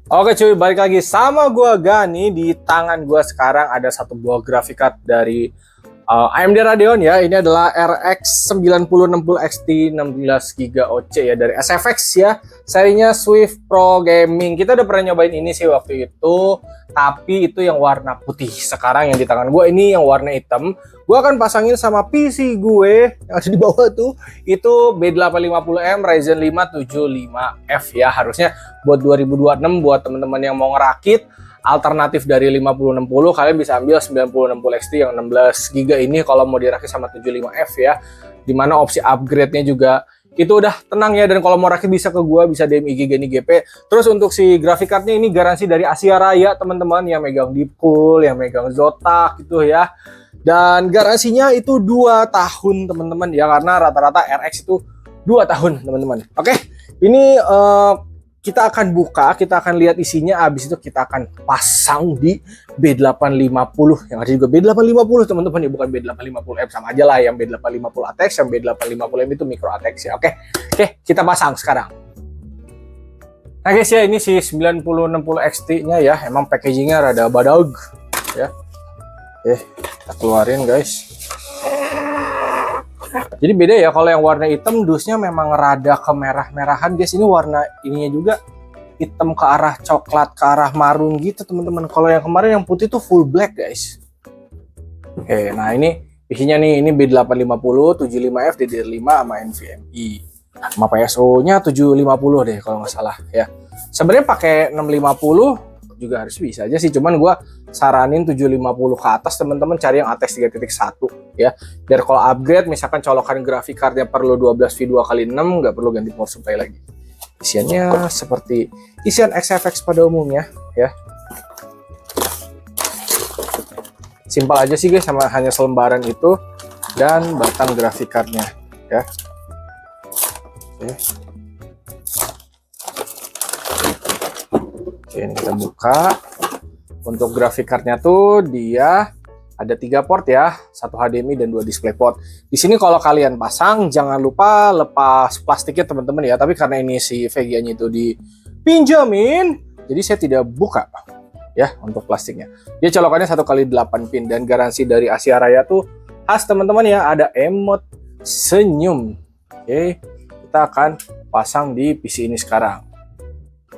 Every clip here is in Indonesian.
Oke cuy, balik lagi sama gua Gani. Di tangan gua sekarang ada satu buah graphic card dari AMD Radeon ya. Ini adalah RX 9060 XT 16GB OC ya, dari SFX ya. Serinya Swift Pro Gaming. Kita udah pernah nyobain ini sih waktu itu, tapi itu yang warna putih. Sekarang yang di tangan gue ini yang warna hitam. Gue akan pasangin sama PC gue yang ada di bawah tuh. Itu B850M Ryzen 5 75F ya. Harusnya buat 2026, buat teman-teman yang mau ngerakit alternatif dari 5060, kalian bisa ambil 9060 XT yang 16GB ini kalau mau dirakit sama 75F ya. Dimana opsi upgrade-nya juga itu udah tenang ya, dan kalau mau rakit bisa ke gua, bisa DM IG Gani GP. Terus untuk si graphic card-nya ini garansi dari Asia Raya teman-teman, yang megang Deepcool, yang megang Zotac gitu ya. Dan garansinya itu 2 tahun teman-teman ya, karena rata-rata RX itu 2 tahun teman-teman. Oke, ini kita akan buka, kita akan lihat isinya, habis itu kita akan pasang di B850 yang ada juga B850 teman-teman ya, bukan B850M, sama aja lah, yang B850 ATX, yang B850M itu micro ATX ya. Oke, kita pasang sekarang. Nah guys ya, ini si 9060 XT-nya ya, emang packagingnya rada badag ya. Oke, kita keluarin guys. Jadi beda ya, kalau yang warna hitam dusnya memang rada kemerah-merahan guys. Ini warna ininya juga hitam ke arah coklat, ke arah marun gitu teman-teman. Kalau yang kemarin yang putih tuh full black guys. Oke, nah ini isinya nih, ini B850 75F DDR5 sama NVMe. Sama PSO-nya 750 deh kalau nggak salah ya. Sebenarnya pakai 650 juga harus bisa aja sih, cuman gue saranin 750 ke atas teman-teman, cari yang ATX 3.1 ya, biar kalau upgrade misalkan colokan grafik cardnya perlu 12V2x6, nggak perlu ganti power supply lagi. Isiannya seperti isian XFX pada umumnya ya, simpel aja sih guys, sama hanya selembaran itu dan batang grafik cardnya ya. Oke. Oke, ini kita buka. Untuk grafik cardnya tuh dia ada 3 port ya, 1 HDMI dan 2 DisplayPort. Di sini kalau kalian pasang jangan lupa lepas plastiknya teman-teman ya. Tapi karena ini si VGA-nya itu dipinjamin, jadi saya tidak buka ya untuk plastiknya. Dia colokannya 1x8 pin, dan garansi dari Asia Raya tuh khas teman-teman ya, ada emot senyum. Oke, kita akan pasang di PC ini sekarang.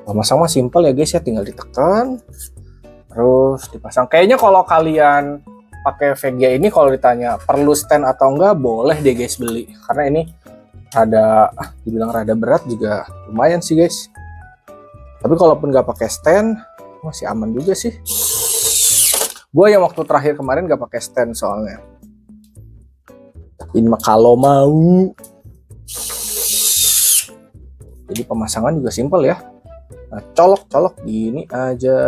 Masang mah simpel ya guys ya, tinggal ditekan terus dipasang. Kayaknya kalau kalian pakai VGA ini, kalau ditanya perlu stand atau enggak, boleh deh guys beli, karena ini dibilang rada berat juga lumayan sih guys. Tapi kalaupun nggak pakai stand masih aman juga sih. Gue yang waktu terakhir kemarin nggak pakai stand soalnya. Ini mah kalau mau. Jadi pemasangan juga simpel ya. Nah, colok gini aja.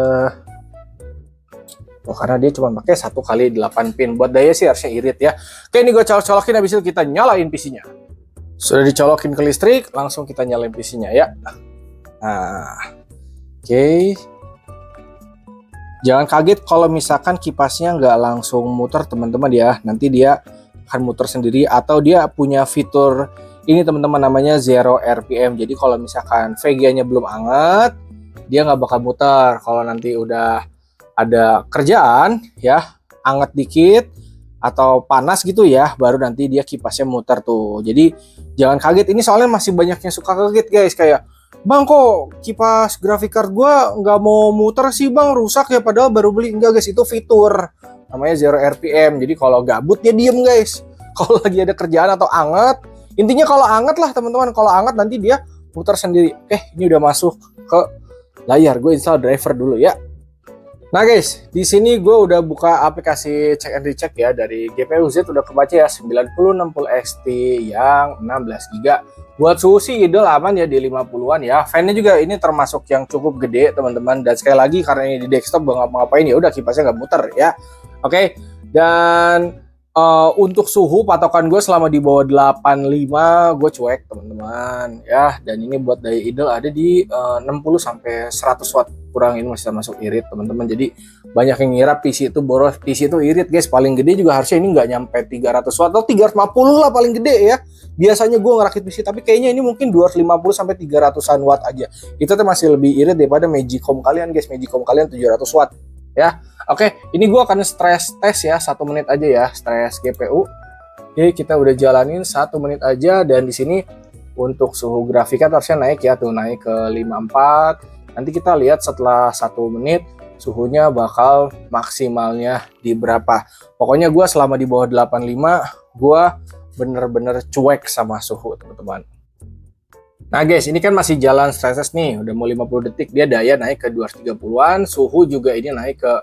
Oh, karena dia cuma pakai 1x8 pin. Buat daya sih harusnya irit ya. Oke, ini gue colok-colokin, habis itu kita nyalain PC-nya. Sudah dicolokin ke listrik, langsung kita nyalain PC-nya ya. Nah, oke. Jangan kaget kalau misalkan kipasnya nggak langsung muter teman-teman ya. Nanti dia akan muter sendiri, atau dia punya fitur ini teman-teman, namanya Zero RPM. Jadi kalau misalkan VGA-nya belum anget, dia nggak bakal muter. Kalau nanti udah ada kerjaan ya, anget dikit atau panas gitu ya, baru nanti dia kipasnya muter tuh. Jadi jangan kaget, ini soalnya masih banyak yang suka kaget guys, kayak bang kok kipas graphic card gua nggak mau muter sih bang, rusak ya, padahal baru beli. Enggak guys, itu fitur namanya Zero RPM. Jadi kalau gabut dia diem guys. Kalau lagi ada kerjaan atau anget, intinya kalau anget lah teman-teman, kalau anget nanti dia muter sendiri. Oke, ini udah masuk ke layar, gue install driver dulu ya. Nah guys, di sini gue udah buka aplikasi check and recheck ya, dari GPU Z udah kebaca ya, 9060 XT yang 16GB. Buat suhu sih idle aman ya, di 50-an ya. Fan-nya juga ini termasuk yang cukup gede teman-teman, dan sekali lagi karena ini di desktop gue ngapa-ngapain ya udah kipasnya nggak muter ya. Oke, dan Untuk suhu patokan gue selama di bawah 85 gue cuek teman-teman ya. Dan ini buat daya idle ada di 60 sampai 100 watt, kurang ini masih masuk irit teman-teman. Jadi banyak yang ngira PC itu boros, PC itu irit guys. Paling gede juga harusnya ini nggak nyampe 300 watt atau 350 lah paling gede ya. Biasanya gue ngerakit PC, tapi kayaknya ini mungkin 250 sampai 300-an watt aja. Itu tuh masih lebih irit daripada Magicom kalian guys. Magicom kalian 700 watt ya. Oke, ini gue akan stress test ya, 1 menit aja ya, stress GPU. Oke, kita udah jalanin 1 menit aja, dan di sini untuk suhu grafiknya harusnya naik ya, tuh naik ke 54. Nanti kita lihat setelah 1 menit suhunya bakal maksimalnya di berapa. Pokoknya gue selama di bawah 85, gue bener-bener cuek sama suhu teman-teman. Nah guys, ini kan masih jalan stress test nih, udah mau 50 detik, dia daya naik ke 230-an, suhu juga ini naik ke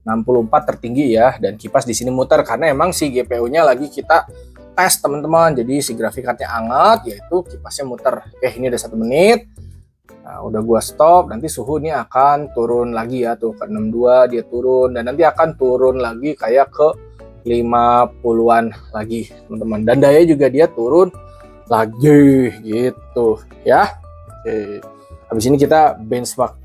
64 tertinggi ya, dan kipas di sini muter karena emang si GPU-nya lagi kita tes teman-teman. Jadi si grafik card-nya hangat, yaitu kipasnya muter. Oke, ini udah 1 menit. Nah, udah gua stop, nanti suhu ini akan turun lagi ya, tuh ke 62 dia turun, dan nanti akan turun lagi kayak ke 50-an lagi teman-teman. Dan daya juga dia turun lagi gitu ya. Oke. Habis ini kita benchmark.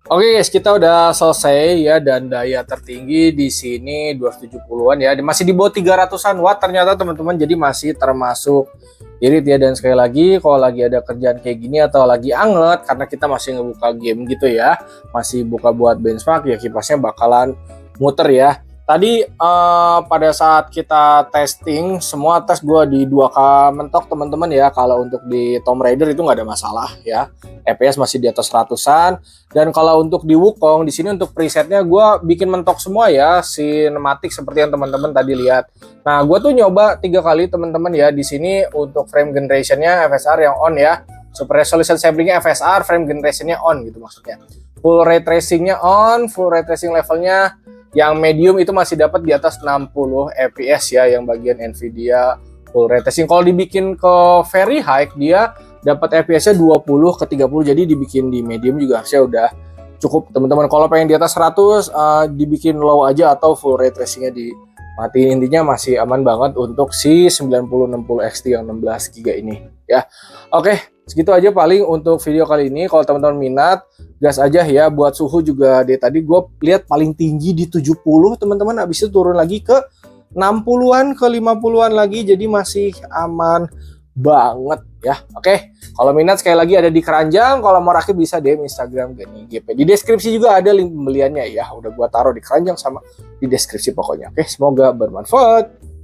Oke guys, kita udah selesai ya, dan daya tertinggi di sini 270-an ya. Masih di bawah 300-an watt ternyata teman-teman. Jadi masih termasuk irit ya. Dan sekali lagi, kalau lagi ada kerjaan kayak gini atau lagi anget karena kita masih ngebuka game gitu ya, masih buka buat benchmark ya, kipasnya bakalan muter ya. Tadi pada saat kita testing, semua tes gue di 2K mentok teman-teman ya. Kalau untuk di Tomb Raider itu nggak ada masalah ya. FPS masih di atas ratusan. Dan kalau untuk di Wukong, di sini untuk presetnya gue bikin mentok semua ya, sinematik seperti yang teman-teman tadi lihat. Nah, gue tuh nyoba 3 kali teman-teman ya. Di sini untuk frame generationnya FSR yang on ya. Super resolution samplingnya FSR, frame generationnya on gitu maksudnya. Full ray tracingnya on, full ray tracing levelnya Yang medium itu masih dapat di atas 60 fps ya, yang bagian Nvidia full ray tracing. Kalau dibikin ke very high dia dapat FPS-nya 20 ke 30, jadi dibikin di medium juga harusnya udah cukup teman-teman. Kalau pengen di atas 100 dibikin low aja atau full ray tracingnya dimatiin. Intinya masih aman banget untuk si 9060 XT yang 16 GB ini ya. Oke, segitu aja paling untuk video kali ini. Kalau teman-teman minat, gas aja ya. Buat suhu juga dari tadi gue lihat paling tinggi di 70 teman-teman, habis itu turun lagi ke 60-an ke 50-an lagi, jadi masih aman banget ya. Oke, kalau minat sekali lagi ada di Keranjang. Kalau mau rakit bisa DM Instagram Gani GP. Di deskripsi juga ada link pembeliannya ya. Udah gua taruh di Keranjang sama di deskripsi pokoknya. Oke, semoga bermanfaat.